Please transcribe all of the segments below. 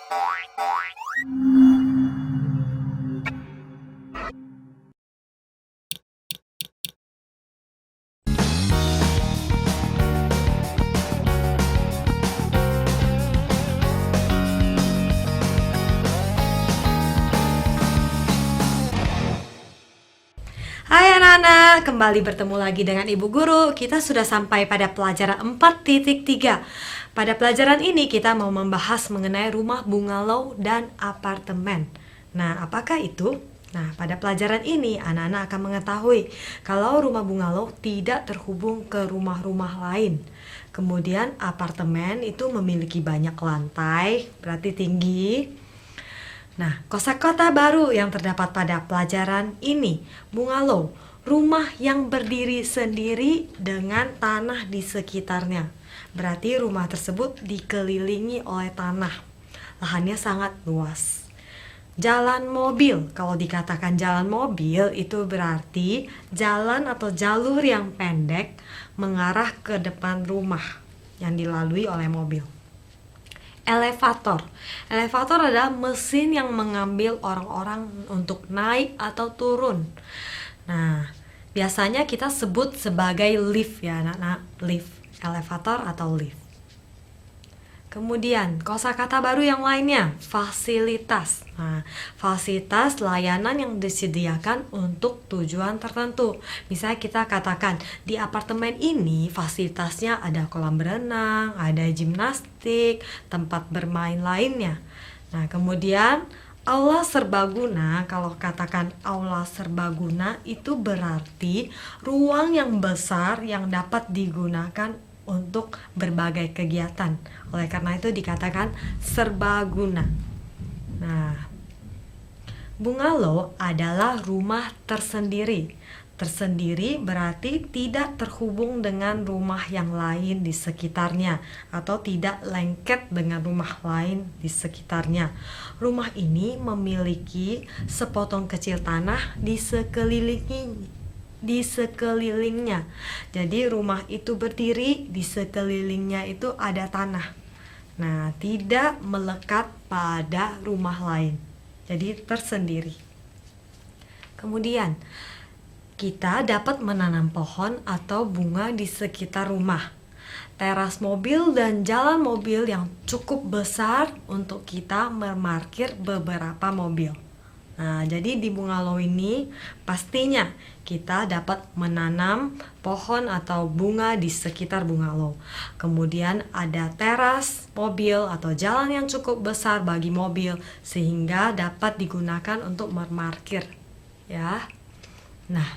Hai anak-anak, kembali bertemu lagi dengan Ibu Guru. Kita sudah sampai pada pelajaran 4.3. Pada pelajaran ini kita mau membahas mengenai rumah bungalow dan apartemen. Nah, apakah itu? Nah, pada pelajaran ini anak-anak akan mengetahui kalau rumah bungalow tidak terhubung ke rumah-rumah lain. Kemudian apartemen itu memiliki banyak lantai, berarti tinggi. Nah, kosakata baru yang terdapat pada pelajaran ini, bungalow, rumah yang berdiri sendiri dengan tanah di sekitarnya. Berarti rumah tersebut dikelilingi oleh tanah. Lahannya sangat luas. Jalan mobil, kalau dikatakan jalan mobil itu berarti jalan atau jalur yang pendek mengarah ke depan rumah yang dilalui oleh mobil. Elevator. Elevator adalah mesin yang mengambil orang-orang untuk naik atau turun. Nah, biasanya kita sebut sebagai lift ya anak-anak, lift, elevator atau lift. Kemudian, kosakata baru yang lainnya, fasilitas. Nah, fasilitas layanan yang disediakan untuk tujuan tertentu. Misalnya kita katakan, di apartemen ini fasilitasnya ada kolam berenang, ada gimnastik, tempat bermain lainnya. Nah, kemudian aula serbaguna, kalau katakan aula serbaguna itu berarti ruang yang besar yang dapat digunakan untuk berbagai kegiatan. Oleh karena itu dikatakan serbaguna. Nah, bungalow adalah rumah tersendiri. Tersendiri berarti tidak terhubung dengan rumah yang lain di sekitarnya atau tidak lengket dengan rumah lain di sekitarnya. Rumah ini memiliki sepotong kecil tanah di sekelilingnya. Jadi rumah itu berdiri, di sekelilingnya itu ada tanah. Nah, tidak melekat pada rumah lain. Jadi tersendiri. Kemudian, kita dapat menanam pohon atau bunga di sekitar rumah. Teras mobil dan jalan mobil yang cukup besar untuk kita memarkir beberapa mobil. Nah, jadi di bungalow ini pastinya kita dapat menanam pohon atau bunga di sekitar bungalow. Kemudian ada teras mobil atau jalan yang cukup besar bagi mobil sehingga dapat digunakan untuk memarkir. Ya. Nah,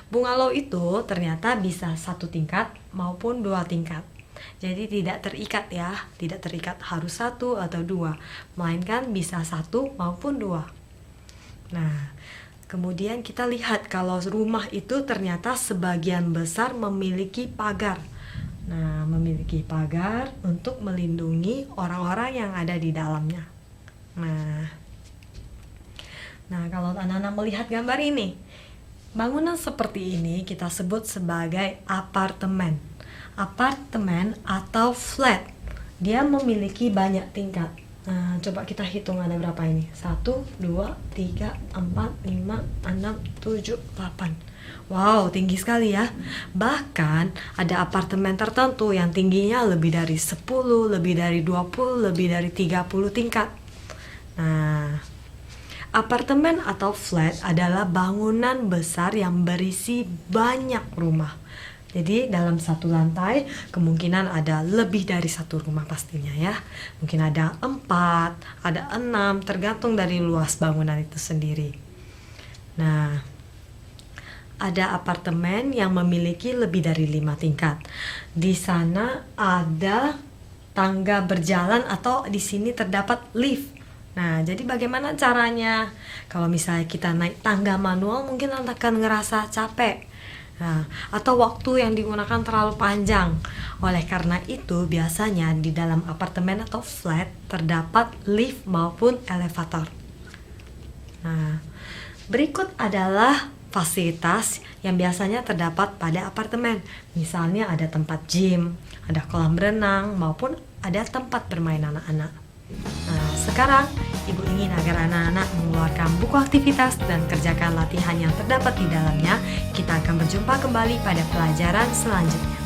bungalow itu ternyata bisa 1 tingkat maupun 2 tingkat. Jadi tidak terikat ya, tidak terikat harus 1 atau 2, melainkan bisa 1 maupun 2. Nah, kemudian kita lihat kalau rumah itu ternyata sebagian besar memiliki pagar. Nah, memiliki pagar untuk melindungi orang-orang yang ada di dalamnya. Nah, kalau anak-anak melihat gambar ini, bangunan seperti ini kita sebut sebagai apartemen. Apartemen atau flat, dia memiliki banyak tingkat. Nah, coba kita hitung ada berapa ini. 1, 2, 3, 4, 5, 6, 7, 8. Wow, tinggi sekali ya. Bahkan ada apartemen tertentu yang tingginya lebih dari 10, lebih dari 20, lebih dari 30 tingkat. Nah, apartemen atau flat adalah bangunan besar yang berisi banyak rumah. Jadi dalam 1 lantai kemungkinan ada lebih dari 1 rumah pastinya ya. Mungkin ada 4, ada 6, tergantung dari luas bangunan itu sendiri. Nah, ada apartemen yang memiliki lebih dari 5 tingkat. Di sana ada tangga berjalan atau di sini terdapat lift. Nah, jadi bagaimana caranya? Kalau misalnya kita naik tangga manual mungkin akan ngerasa capek. Nah, atau waktu yang digunakan terlalu panjang. Oleh karena itu, biasanya di dalam apartemen atau flat terdapat lift maupun elevator. Nah, berikut adalah fasilitas yang biasanya terdapat pada apartemen. Misalnya ada tempat gym, ada kolam renang, maupun ada tempat bermain anak-anak. Nah, Sekarang, Ibu ingin agar anak-anak mengeluarkan buku aktivitas dan kerjakan latihan yang terdapat di dalamnya. Kita akan berjumpa kembali pada pelajaran selanjutnya.